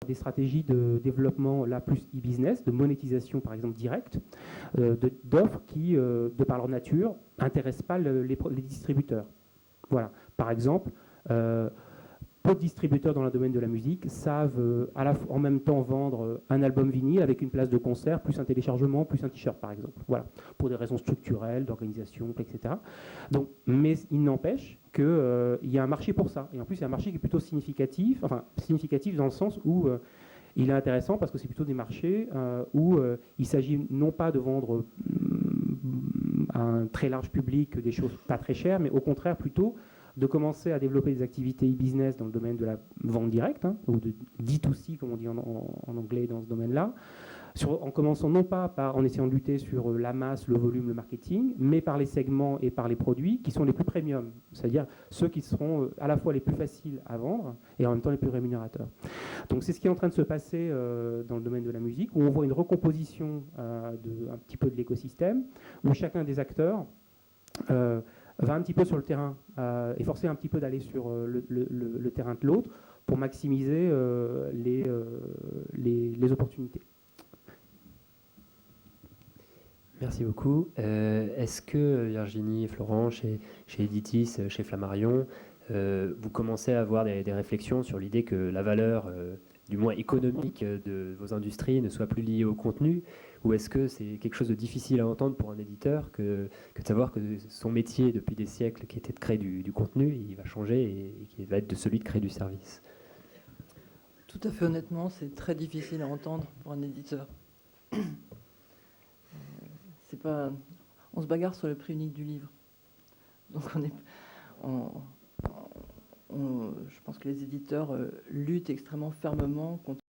des stratégies de développement là plus e-business, de monétisation par exemple directe, d'offres qui, de par leur nature, n'intéressent pas les distributeurs. Voilà. Par exemple, peu de distributeurs dans le domaine de la musique savent en même temps vendre un album vinyle avec une place de concert, plus un téléchargement, plus un t-shirt par exemple. Voilà, pour des raisons structurelles, d'organisation, etc. Donc, mais il n'empêche qu'il y a un marché pour ça. Et en plus, il y a un marché qui est plutôt significatif, enfin significatif dans le sens où il est intéressant parce que c'est plutôt des marchés où il s'agit non pas de vendre à un très large public des choses pas très chères, mais au contraire plutôt de commencer à développer des activités e-business dans le domaine de la vente directe, ou de D2C, comme on dit en anglais dans ce domaine-là, en commençant non pas en essayant de lutter sur la masse, le volume, le marketing, mais par les segments et par les produits qui sont les plus premium, c'est-à-dire ceux qui seront à la fois les plus faciles à vendre et en même temps les plus rémunérateurs. Donc c'est ce qui est en train de se passer dans le domaine de la musique, où on voit une recomposition un petit peu de l'écosystème, où chacun des acteurs va un petit peu sur le terrain et forcer un petit peu d'aller sur le terrain de l'autre pour maximiser les opportunités. Merci beaucoup. Est-ce que Virginie et Florent, chez Editis, chez Flammarion, vous commencez à avoir des réflexions sur l'idée que la valeur, du moins économique, de vos industries ne soit plus liée au contenu? Ou est-ce que c'est quelque chose de difficile à entendre pour un éditeur que de savoir que son métier depuis des siècles, qui était de créer du contenu, il va changer et qui va être de celui de créer du service? Tout à fait honnêtement, c'est très difficile à entendre pour un éditeur. C'est pas, on se bagarre sur le prix unique du livre. Donc je pense que les éditeurs luttent extrêmement fermement contre